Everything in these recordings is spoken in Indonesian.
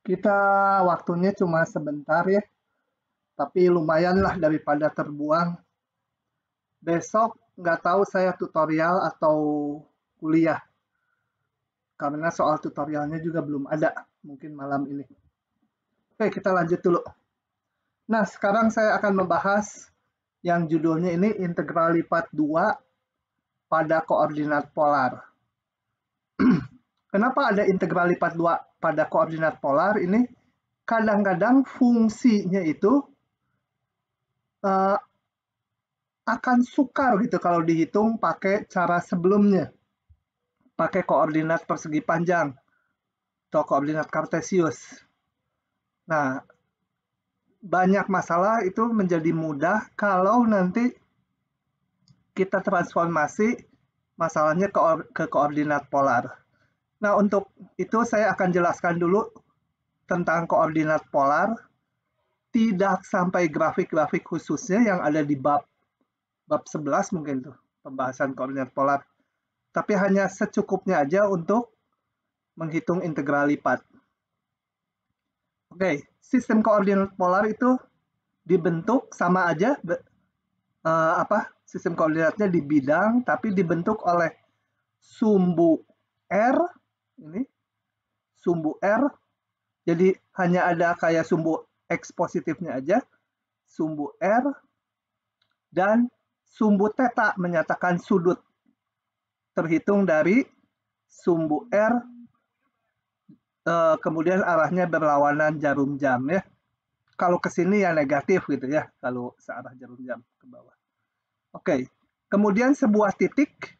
Kita waktunya cuma sebentar ya, tapi lumayanlah daripada terbuang. Besok nggak tahu saya tutorial atau kuliah, karena soal tutorialnya juga belum ada, mungkin malam ini. Oke, kita lanjut dulu. Nah, sekarang saya akan membahas yang judulnya ini integral lipat 2 pada koordinat polar. Kenapa ada integral lipat 2 pada koordinat polar ini? Kadang-kadang fungsinya itu uh, akan sukar gitu kalau dihitung pakai cara sebelumnya, pakai koordinat persegi panjang atau koordinat kartesius. Nah, banyak masalah itu menjadi mudah kalau nanti kita transformasi masalahnya ke koordinat polar. Nah, untuk itu saya akan jelaskan dulu tentang koordinat polar, tidak sampai grafik-grafik khususnya yang ada di bab 11 mungkin tuh, pembahasan koordinat polar. Tapi hanya secukupnya aja untuk menghitung integral lipat. Oke, sistem koordinat polar itu dibentuk sama aja sistem koordinatnya di bidang, tapi dibentuk oleh sumbu R, ini sumbu R, jadi hanya ada kayak sumbu X positifnya aja, sumbu R, dan sumbu theta menyatakan sudut terhitung dari sumbu R, kemudian arahnya berlawanan jarum jam ya. Kalau ke sini ya negatif gitu ya, kalau searah jarum jam ke bawah. Oke, kemudian sebuah titik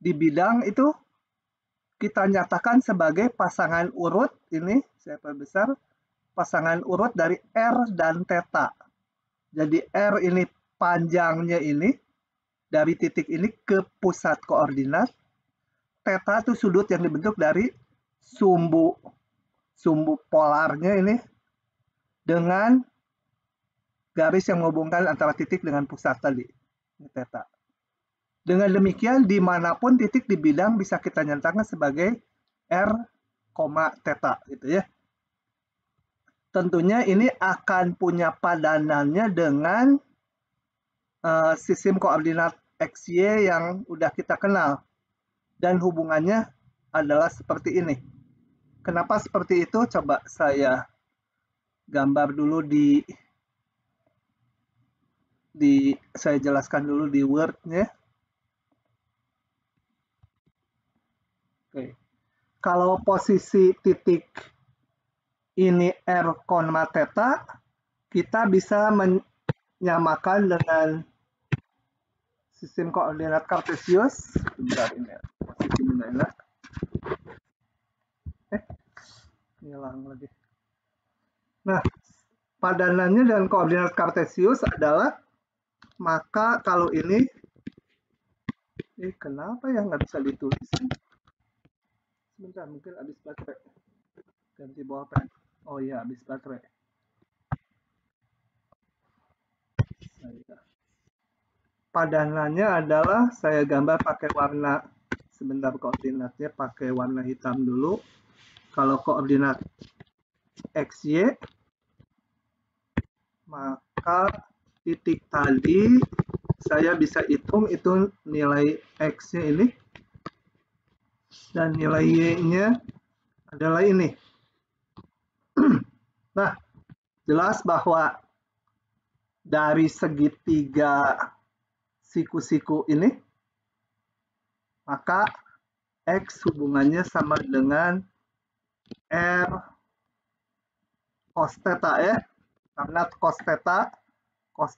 di bidang itu kita nyatakan sebagai pasangan urut, ini saya perbesar, pasangan urut dari R dan theta. Jadi R ini panjangnya ini, dari titik ini ke pusat koordinat, theta itu sudut yang dibentuk dari sumbu polarnya ini dengan garis yang menghubungkan antara titik dengan pusat tadi, ini theta. Dengan demikian, dimanapun titik di bidang bisa kita nyatakan sebagai R, theta gitu ya. Tentunya ini akan punya padanannya dengan sistem koordinat XY yang udah kita kenal. Dan hubungannya adalah seperti ini. Kenapa seperti itu? Coba saya gambar dulu saya jelaskan dulu di Word-nya. Oke. Kalau posisi titik ini R, theta, kita bisa menyamakan dengan sistem koordinat kartesius. Bentar ini posisi mana? Hilang lagi. Nah, padanannya dengan koordinat kartesius adalah, maka kalau ini kenapa ya nggak bisa ditulis? Sebentar, mungkin habis baterai. Ganti bolpen. Oh iya, habis baterai. Padanannya adalah saya gambar pakai warna, sebentar, koordinatnya pakai warna hitam dulu. Kalau koordinat XY, maka titik tadi saya bisa hitung itu nilai X-nya ini, dan nilai Y-nya adalah ini. Nah, jelas bahwa dari segitiga siku-siku ini, maka X hubungannya sama dengan R cos theta ya, karena cos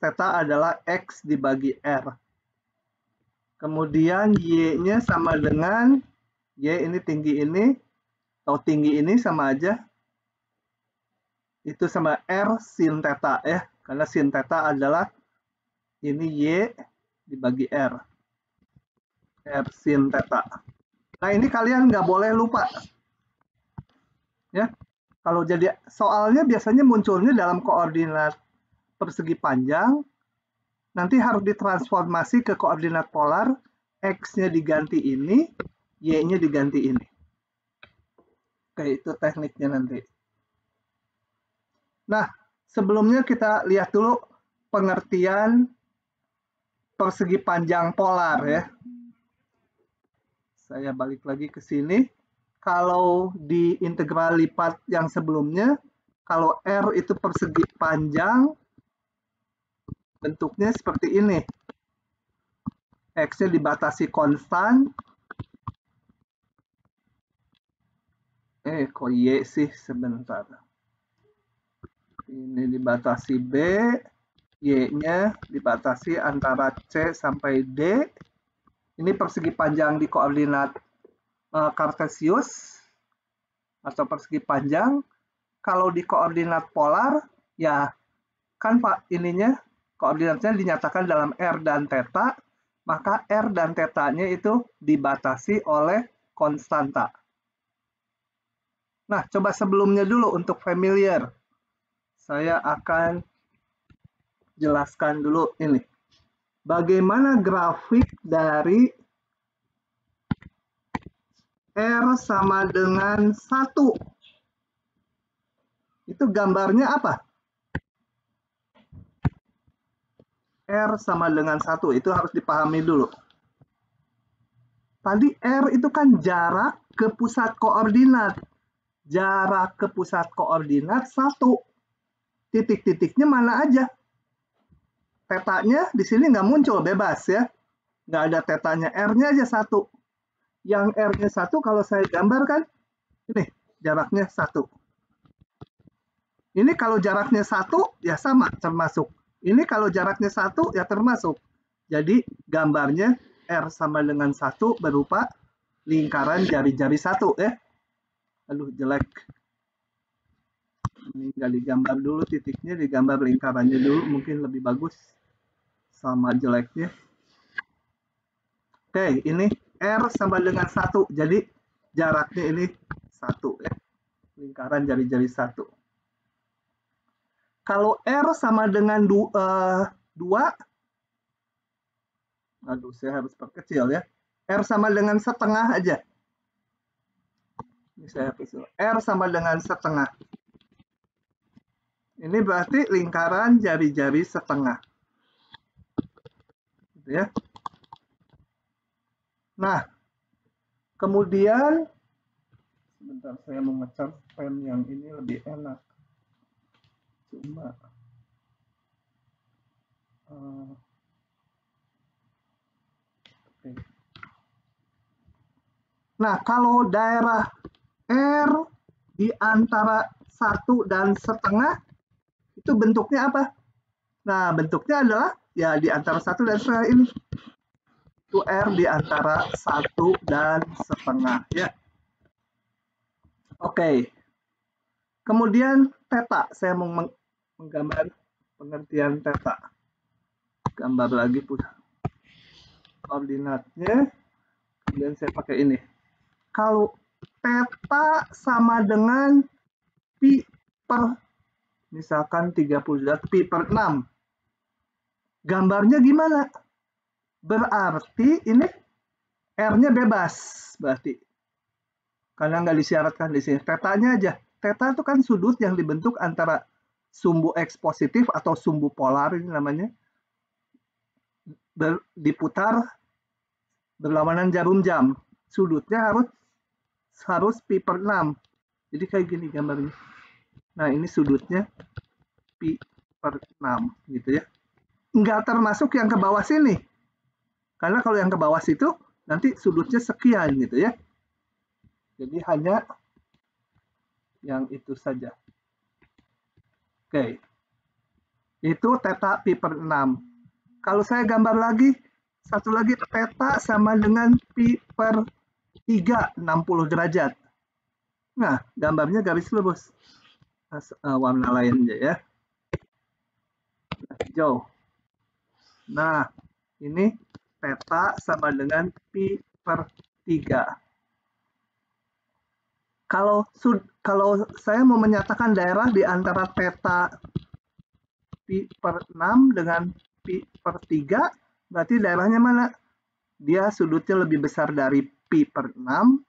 theta adalah X dibagi R. Kemudian Y-nya sama dengan, Y ini tinggi ini, atau tinggi ini sama aja, itu sama R sin theta ya, karena sin theta adalah ini Y dibagi R. R sin theta. Nah, ini kalian nggak boleh lupa. Ya, kalau jadi soalnya biasanya munculnya dalam koordinat persegi panjang, nanti harus ditransformasi ke koordinat polar, X-nya diganti ini, Y-nya diganti ini. Oke, itu tekniknya nanti. Nah, sebelumnya kita lihat dulu pengertian persegi panjang polar ya. Saya balik lagi ke sini. Kalau di integral lipat yang sebelumnya, kalau R itu persegi panjang, bentuknya seperti ini. X-nya dibatasi konstan. Kok Y sih? Sebentar. Ini dibatasi B, Y-nya dibatasi antara C sampai D. Ini persegi panjang di koordinat Kartesius atau persegi panjang. Kalau di koordinat polar, ya kan Pak, ininya koordinatnya dinyatakan dalam R dan theta, maka R dan theta-nya itu dibatasi oleh konstanta. Nah, coba sebelumnya dulu untuk familiar. Saya akan jelaskan dulu ini. Bagaimana grafik dari R sama dengan 1? Itu gambarnya apa? R sama dengan 1, itu harus dipahami dulu. Tadi R itu kan jarak ke pusat koordinat. Jarak ke pusat koordinat 1. Titik-titiknya mana aja? Tetanya di sini nggak muncul, bebas ya. Nggak ada tetanya, R-nya aja 1. Yang R-nya 1 kalau saya gambarkan, ini jaraknya 1. Ini kalau jaraknya 1, ya sama, termasuk. Ini kalau jaraknya 1, ya termasuk. Jadi gambarnya R sama dengan 1 berupa lingkaran jari-jari 1 ya. Aduh, jelek. Ini nggak digambar dulu titiknya, digambar lingkarannya dulu, mungkin lebih bagus. Sama jeleknya. Oke, ini R sama dengan 1. Jadi jaraknya ini 1 ya. Lingkaran jari-jari 1. Kalau R sama dengan 2, aduh saya harus perkecil ya. R sama dengan setengah aja. Ini saya kecil. R sama dengan setengah. Ini berarti lingkaran jari-jari setengah. Gitu ya. Nah, kemudian sebentar saya mau nge-charge pen yang ini lebih enak. Cuma nah, kalau daerah R di antara 1 dan setengah, itu bentuknya apa? Nah, bentuknya adalah ya di antara 1 dan setengah ini. Itu R di antara 1 dan setengah ya. Oke. Kemudian theta, saya mau menggambar pengertian theta. Gambar lagi koordinatnya. Kemudian saya pakai ini. Kalau theta sama dengan pi per misalkan 30 pi per 6. Gambarnya gimana? Berarti ini R-nya bebas berarti. Karena nggak disyaratkan di sini. Tetanya aja. Theta itu kan sudut yang dibentuk antara sumbu X positif atau sumbu polar ini namanya. Diputar berlawanan jarum jam. Sudutnya harus pi per 6. Jadi kayak gini gambarnya. Nah, ini sudutnya pi per 6 gitu ya. Nggak termasuk yang ke bawah sini. Karena kalau yang ke bawah situ nanti sudutnya sekian gitu ya. Jadi hanya yang itu saja. Oke. Itu theta pi per 6. Kalau saya gambar lagi, satu lagi theta sama dengan pi per 3, 60 derajat. Nah, gambarnya garis lurus. Warna lain aja ya. Hijau. Nah, ini theta sama dengan pi per 3. Kalau saya mau menyatakan daerah di antara theta pi per 6 dengan pi per 3, berarti daerahnya mana? Dia sudutnya lebih besar dari pi per 6,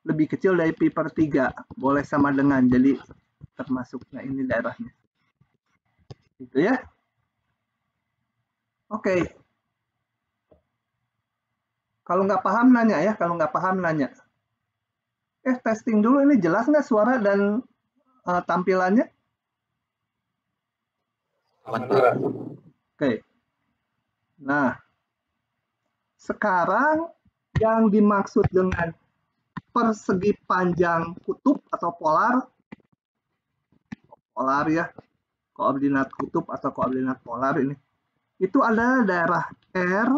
lebih kecil dari pi per 3. Boleh sama dengan, jadi termasuknya ini daerahnya. Gitu ya. Oke. Kalau nggak paham nanya ya, kalau nggak paham nanya. Testing dulu, ini jelas nggak suara dan tampilannya? Oke. Nah, sekarang yang dimaksud dengan persegi panjang kutub atau polar ya, koordinat kutub atau koordinat polar ini, itu adalah daerah R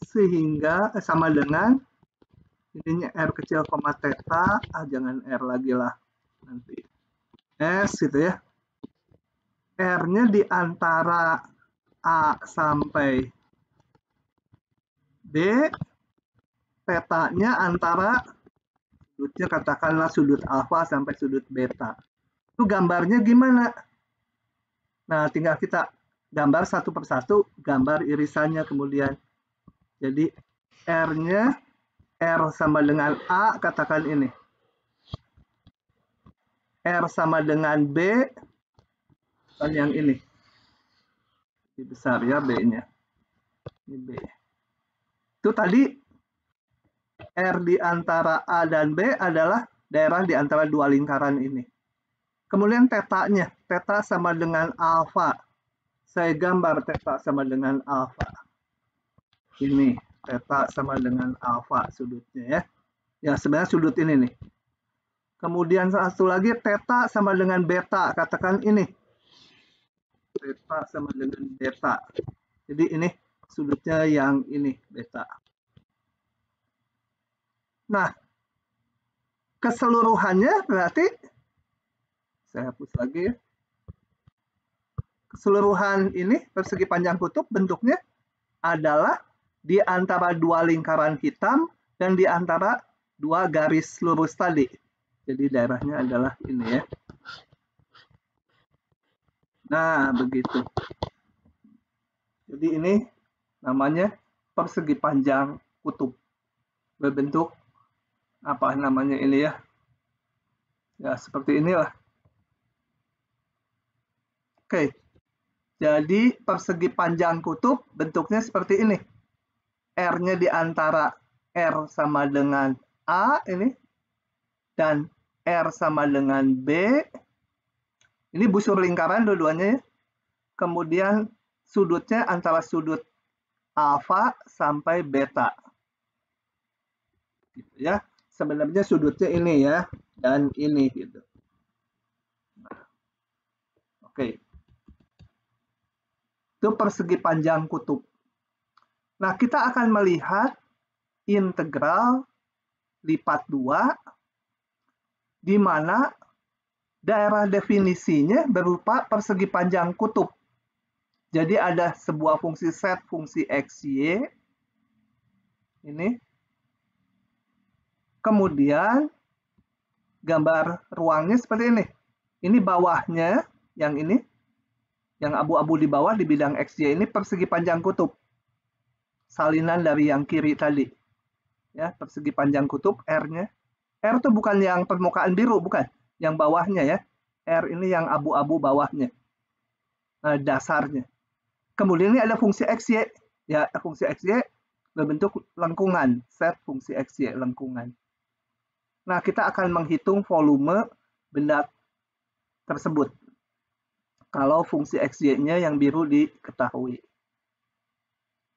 sehingga sama dengan ininya R kecil koma theta, jangan R lagi lah, nanti S gitu ya. R-nya di antara A sampai B, theta-nya antara sudutnya katakanlah sudut alfa sampai sudut beta. Itu gambarnya gimana? Nah, tinggal kita gambar satu persatu, gambar irisannya kemudian. Jadi R-nya, R sama dengan A, katakan ini. R sama dengan B, kan yang ini. Ini besar ya B-nya. Ini B. Itu tadi R di antara A dan B adalah daerah di antara dua lingkaran ini. Kemudian tetanya, theta sama dengan alfa. Saya gambar theta sama dengan alfa. Ini theta sama dengan alfa sudutnya ya. Ya sebenarnya sudut ini nih. Kemudian satu lagi theta sama dengan beta, katakan ini. Theta sama dengan beta. Jadi ini sudutnya yang ini beta. Nah, keseluruhannya berarti saya hapus lagi ya. Keseluruhan ini persegi panjang kutub bentuknya adalah di antara dua lingkaran hitam dan di antara dua garis lurus tadi. Jadi daerahnya adalah ini ya. Nah, begitu. Jadi ini namanya persegi panjang kutub. Berbentuk apa namanya ini ya? Ya, seperti inilah. Oke. Jadi persegi panjang kutub bentuknya seperti ini. R-nya di antara R sama dengan A ini dan R sama dengan B. Ini busur lingkaran dua-duanya ya. Kemudian sudutnya antara sudut alfa sampai beta. Gitu ya. Sebenarnya sudutnya ini ya dan ini gitu. Nah, oke. Itu persegi panjang kutub. Nah, kita akan melihat integral lipat 2 di mana daerah definisinya berupa persegi panjang kutub. Jadi ada sebuah fungsi set fungsi x, y. Ini. Kemudian gambar ruangnya seperti ini. Ini bawahnya, yang ini. Yang abu-abu di bawah di bidang x, y ini persegi panjang kutub. Salinan dari yang kiri tadi. Ya, persegi panjang kutub R-nya. R itu bukan yang permukaan biru, bukan. Yang bawahnya ya. R ini yang abu-abu bawahnya. Nah, dasarnya. Kemudian ini ada fungsi x, y. Ya, fungsi x, y berbentuk lengkungan. Set fungsi x, y lengkungan. Nah, kita akan menghitung volume benda tersebut. Kalau fungsi x, y-nya yang biru diketahui.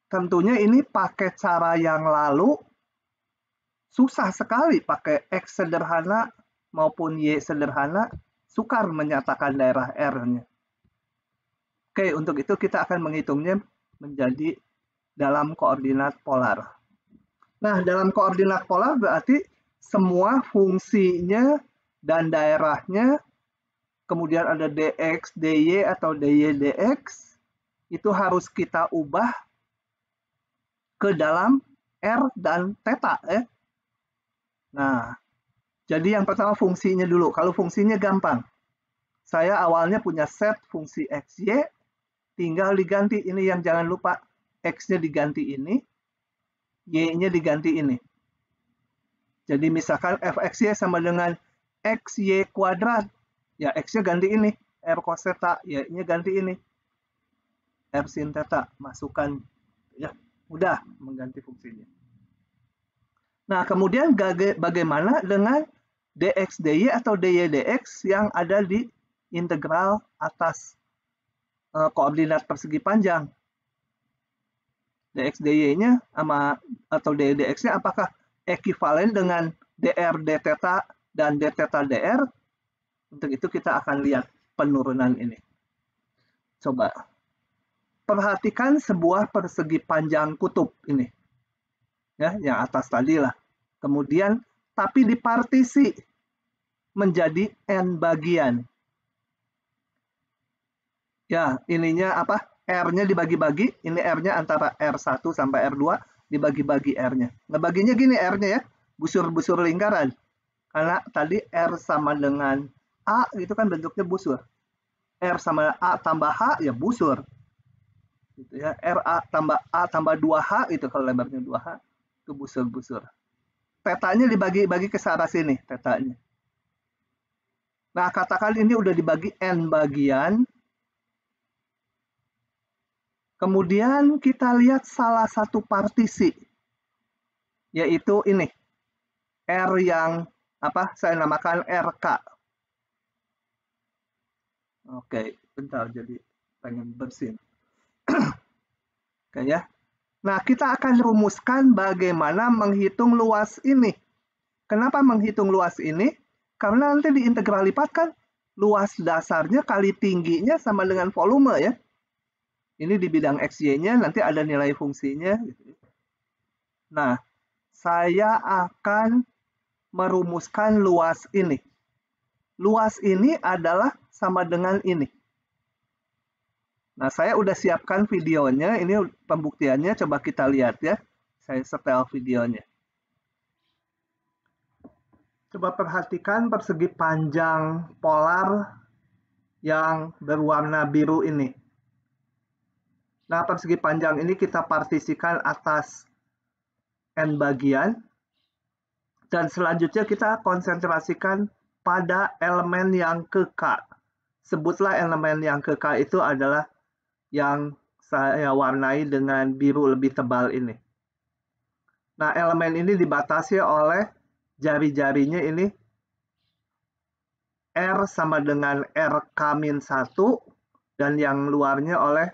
Tentunya ini pakai cara yang lalu susah sekali pakai X sederhana maupun Y sederhana, sukar menyatakan daerah R-nya. Oke, untuk itu kita akan menghitungnya menjadi dalam koordinat polar. Nah, dalam koordinat polar berarti semua fungsinya dan daerahnya, kemudian ada dx, dy atau dy, dx, itu harus kita ubah ke dalam R dan theta ya. Nah, jadi yang pertama fungsinya dulu. Kalau fungsinya gampang. Saya awalnya punya set fungsi x, y, tinggal diganti ini yang jangan lupa. X-nya diganti ini, Y-nya diganti ini. Jadi misalkan fxy sama dengan xy kuadrat. Ya, X-nya ganti ini. R cos theta, ya ini ganti ini. R sin theta, masukkan, ya mudah mengganti fungsinya. Nah, kemudian bagaimana dengan dx dy atau dy dx yang ada di integral atas koordinat persegi panjang? Dx dy-nya atau dy dx-nya apakah ekivalen dengan dr d theta dan d theta dr? Untuk itu kita akan lihat penurunan ini. Coba perhatikan sebuah persegi panjang kutub ini. Ya, yang atas tadi lah. Kemudian tapi dipartisi menjadi n bagian. Ya, ininya apa? R-nya dibagi-bagi, ini R-nya antara R1 sampai R2 dibagi-bagi R-nya. Ngebaginya gini R-nya ya, busur-busur lingkaran. Karena tadi R sama dengan A gitu kan bentuknya busur. R sama A tambah H ya busur. Gitu ya. RA tambah A tambah 2H itu kalau lebarnya 2H itu busur-busur. Tetanya dibagi-bagi ke arah sini, tetanya. Nah, katakan ini udah dibagi N bagian. Kemudian kita lihat salah satu partisi, yaitu ini. R yang apa? Saya namakan RK. Oke, bentar jadi pengen bersin. Oke ya. Nah, kita akan rumuskan bagaimana menghitung luas ini. Kenapa menghitung luas ini? Karena nanti di integral lipat kan luas dasarnya kali tingginya sama dengan volume ya. Ini di bidang XY-nya nanti ada nilai fungsinya. Nah, saya akan merumuskan luas ini. Luas ini adalah sama dengan ini. Nah, saya udah siapkan videonya. Ini pembuktiannya. Coba kita lihat ya. Saya setel videonya. Coba perhatikan persegi panjang polar yang berwarna biru ini. Nah, persegi panjang ini kita partisikan atas N bagian. Dan selanjutnya kita konsentrasikan pada elemen yang ke K. Sebutlah elemen yang ke K itu adalah yang saya warnai dengan biru lebih tebal ini. Nah, elemen ini dibatasi oleh jari-jarinya ini R sama dengan RK-1 dan yang luarnya oleh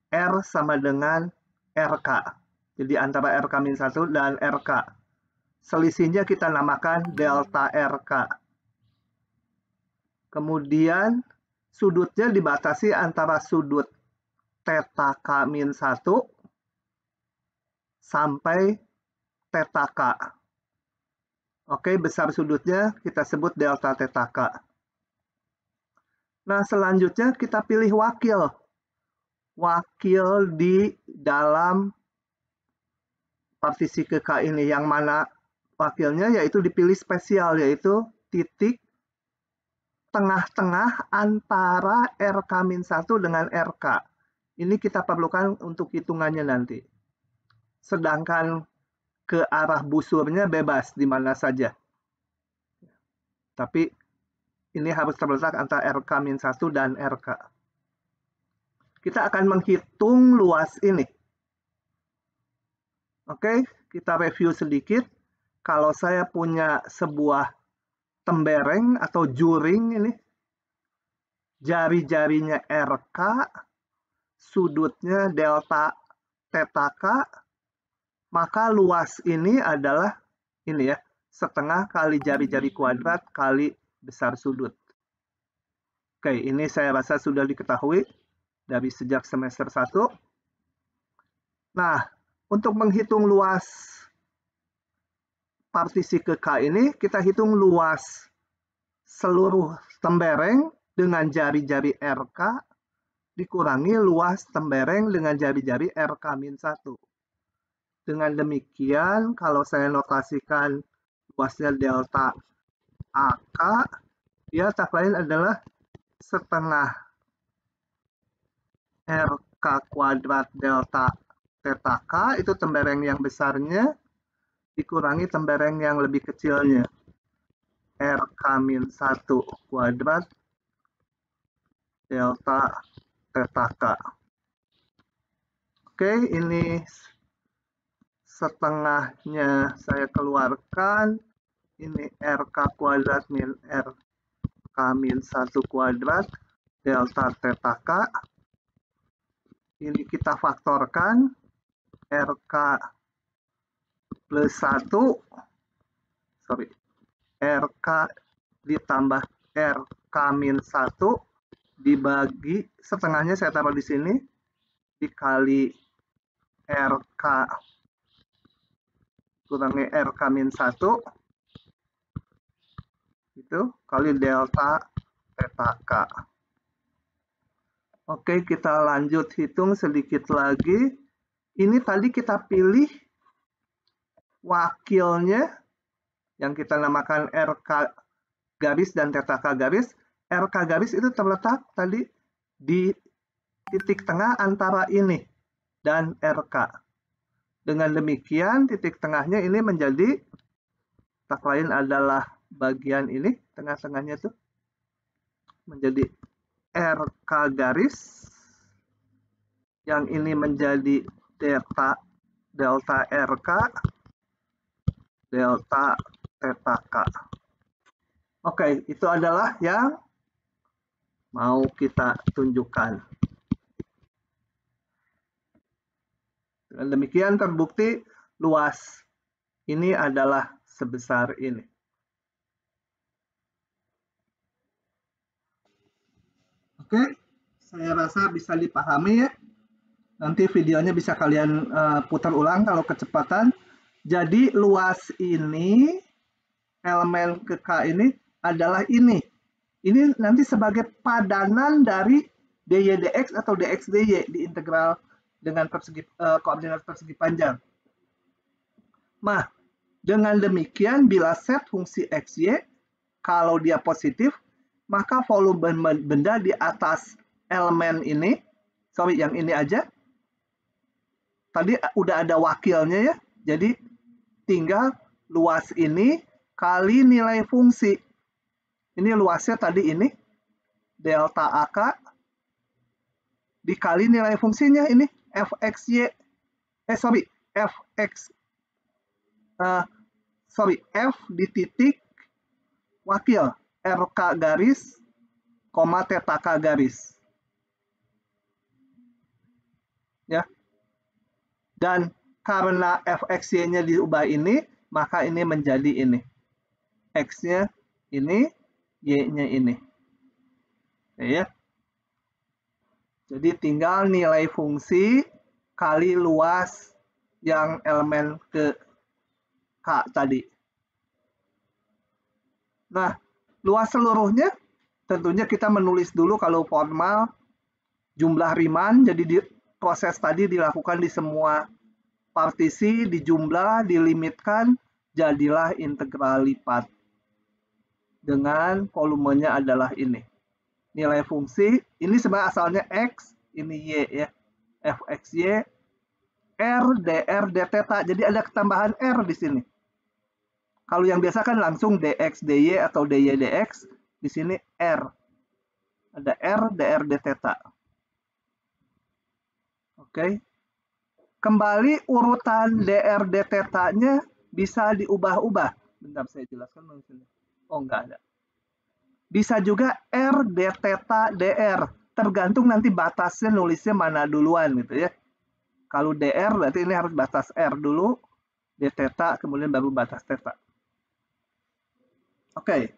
R sama dengan RK. Jadi antara RK-1 dan RK. Selisihnya kita namakan delta RK. Kemudian sudutnya dibatasi antara sudut theta K-1 sampai theta K. Oke, besar sudutnya kita sebut delta theta K. Nah, selanjutnya kita pilih wakil. Wakil di dalam partisi ke K ini. Yang mana wakilnya yaitu dipilih spesial, yaitu titik tengah-tengah antara RK-1 dengan RK. Ini kita perlukan untuk hitungannya nanti. Sedangkan ke arah busurnya bebas di mana saja. Tapi ini harus terletak antara RK-1 dan RK. Kita akan menghitung luas ini. Oke, kita review sedikit. Kalau saya punya sebuah tembereng atau juring ini, jari-jarinya RK, sudutnya delta theta K, maka luas ini adalah ini ya, setengah kali jari-jari kuadrat kali besar sudut. Oke, ini saya rasa sudah diketahui dari sejak semester 1. Nah, untuk menghitung luas partisi ke K ini, kita hitung luas seluruh tembereng dengan jari-jari RK dikurangi luas tembereng dengan jari-jari RK-1. Dengan demikian, kalau saya notasikan luasnya delta AK, dia tak lain adalah setengah RK kuadrat delta theta K, itu tembereng yang besarnya, dikurangi tembereng yang lebih kecilnya. RK-1 kuadrat delta theta K. Oke, ini setengahnya saya keluarkan. Ini RK kuadrat min RK min 1 kuadrat delta theta K. Ini kita faktorkan. RK plus 1. Sorry. RK ditambah RK min 1 dibagi setengahnya saya taruh di sini dikali RK kurangi RK min 1 itu kali delta theta K. Oke, kita lanjut hitung sedikit lagi. Ini tadi kita pilih wakilnya yang kita namakan RK garis dan theta K garis. RK garis itu terletak tadi di titik tengah antara ini dan RK. Dengan demikian titik tengahnya ini menjadi, tak lain adalah bagian ini, tengah-tengahnya tuh menjadi RK garis. Yang ini menjadi delta RK delta theta K. Oke, itu adalah yang mau kita tunjukkan. Dengan demikian terbukti luas ini adalah sebesar ini. Oke, saya rasa bisa dipahami ya. Nanti videonya bisa kalian putar ulang kalau kecepatan. Jadi luas ini, elemen ke K ini adalah ini. Ini nanti sebagai padanan dari dy dx atau dx dy di integral dengan koordinat persegi panjang. Nah, dengan demikian bila set fungsi xy, kalau dia positif, maka volume benda di atas elemen ini, sorry yang ini aja, tadi udah ada wakilnya ya, jadi tinggal luas ini kali nilai fungsi. Ini luasnya tadi ini, delta AK, dikali nilai fungsinya ini, fxy, f di titik wakil, RK garis, theta K garis. Ya. Dan karena fxy-nya diubah ini, maka ini menjadi ini. X-nya ini, Y-nya ini. Ya. Jadi tinggal nilai fungsi kali luas yang elemen ke K tadi. Nah, luas seluruhnya tentunya kita menulis dulu kalau formal jumlah Riemann, jadi proses tadi dilakukan di semua partisi, dijumlah, dilimitkan, jadilah integral lipat. Dengan volumenya adalah ini. Nilai fungsi, ini sebenarnya asalnya X, ini Y ya. Fxy, R, dr, dθ. Jadi ada ketambahan R di sini. Kalau yang biasa kan langsung dx, dy atau dy, dx. Di sini R. Ada R, dr, dθ. Oke. Kembali urutan dr, dθ-nya bisa diubah-ubah. Bentar saya jelaskan. Oh, enggak ada. Bisa juga R, dθ, dr. Tergantung nanti batasnya nulisnya mana duluan gitu ya. Kalau dr berarti ini harus batas R dulu. Dθ kemudian baru batas θ. Oke.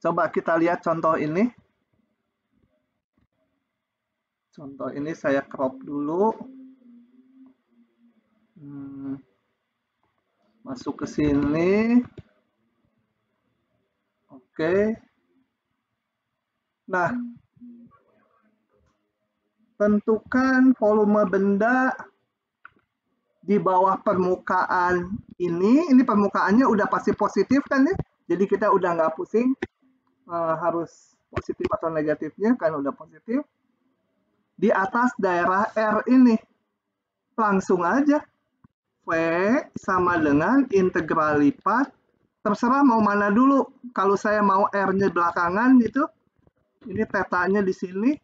Coba kita lihat contoh ini. Contoh ini saya crop dulu. Masuk ke sini. Oke. Nah, tentukan volume benda di bawah permukaan ini. Ini permukaannya udah pasti positif kan ya. Jadi kita udah nggak pusing harus positif atau negatifnya kan udah positif. Di atas daerah R ini langsung aja V sama dengan integral lipat, terserah mau mana dulu. Kalau saya mau R-nya belakangan gitu, Ini tetanya di sini.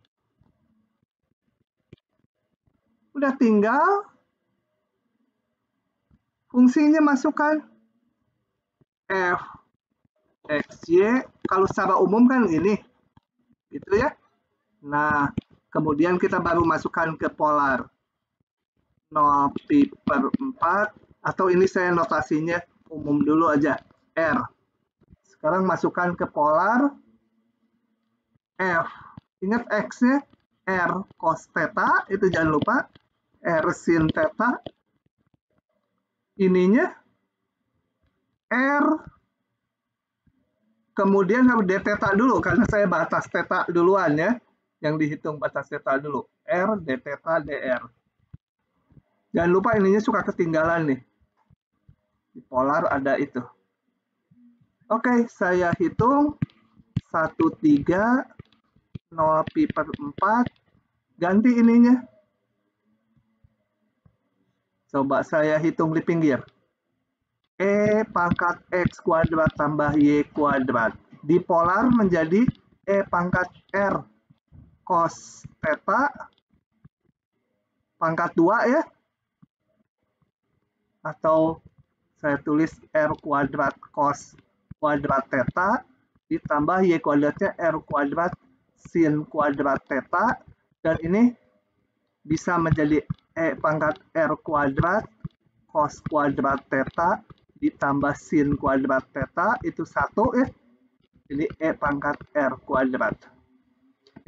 Udah tinggal fungsinya masukkan f x, y. Kalau secara umum kan ini. Gitu ya. Nah, kemudian kita baru masukkan ke polar. 0pi/4. Atau ini saya notasinya umum dulu aja. R. Sekarang masukkan ke polar. F. Ingat X-nya R cos theta, itu jangan lupa. R sin theta. Ininya R. Kemudian harus d theta dulu, karena saya batas theta duluan ya. Yang dihitung batas theta dulu. R, d theta, dr. Jangan lupa ininya suka ketinggalan nih. Di polar ada itu. Oke, saya hitung. 1,3 0pi/4, ganti ininya. Coba saya hitung di pinggir. E pangkat X kuadrat tambah Y kuadrat. Di polar menjadi E pangkat R cos theta pangkat 2 ya. Atau saya tulis R kuadrat cos kuadrat theta ditambah Y kuadratnya R kuadrat sin kuadrat theta, dan ini bisa menjadi E pangkat R kuadrat cos kuadrat theta ditambah sin kuadrat theta, itu 1 ya. Jadi E pangkat R kuadrat.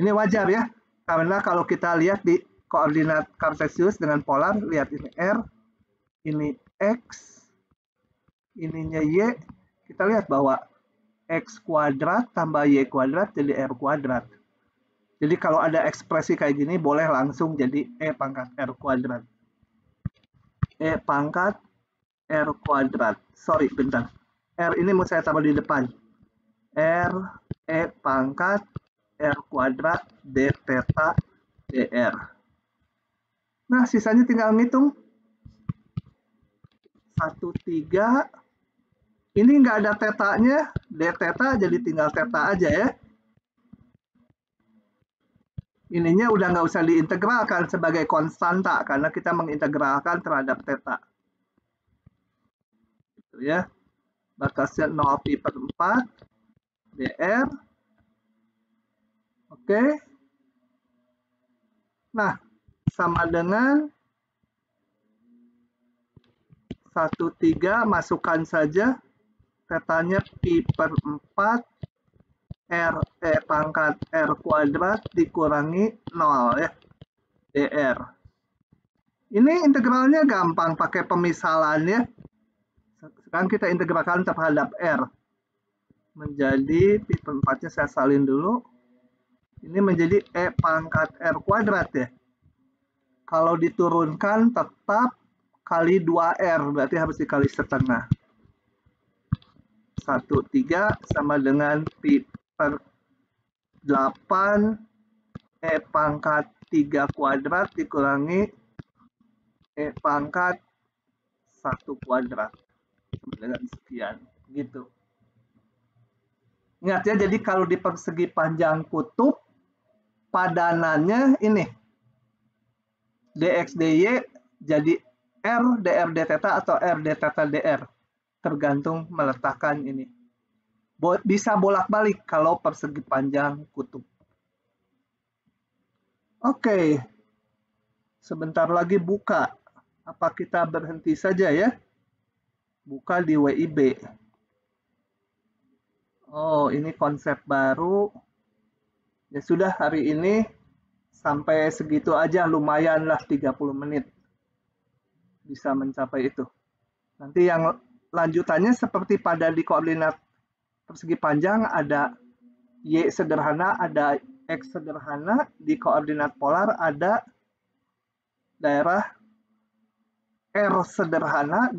Ini wajar ya, karena kalau kita lihat di koordinat kartesius dengan polar, lihat ini R, ini X, ininya Y, kita lihat bahwa X kuadrat tambah Y kuadrat jadi R kuadrat. Jadi kalau ada ekspresi kayak gini, boleh langsung jadi E pangkat R kuadrat. E pangkat R kuadrat. Sorry, bentar. R ini mau saya taruh di depan. R, E pangkat R kuadrat D theta dr. Nah, sisanya tinggal ngitung. 1,3. Ini nggak ada tetanya. D theta jadi tinggal theta aja ya. Ininya udah nggak usah diintegralkan sebagai konstanta karena kita mengintegralkan terhadap theta. Gitu ya. Batasnya 0pi/4 dr. Oke. Nah, sama dengan 1,3, masukkan saja tetanya pi/4 R E pangkat R kuadrat dikurangi 0 ya, dr. Ini integralnya gampang pakai pemisalan ya. Sekarang kita integralkan terhadap R. Menjadi pi/4-nya saya salin dulu. Ini menjadi E pangkat R kuadrat ya. Kalau diturunkan tetap kali 2R, berarti harus dikali setengah. 1,3 sama dengan pi/8 E pangkat 3 kuadrat dikurangi E pangkat 1 kuadrat. Sama dengan sekian. Gitu. Ingat ya, jadi kalau di persegi panjang kutub, padanannya ini. Dx dy jadi R dr d theta atau R d theta dr. Tergantung meletakkan ini. Bisa bolak-balik kalau persegi panjang kutub. Oke. Sebentar lagi buka. Apa kita berhenti saja ya? Buka di WIB. Oh, ini konsep baru. Ya sudah, hari ini sampai segitu aja, lumayanlah 30 menit. Bisa mencapai itu. Nanti yang lanjutannya seperti pada di koordinat persegi panjang, ada Y sederhana, ada X sederhana, di koordinat polar ada daerah R sederhana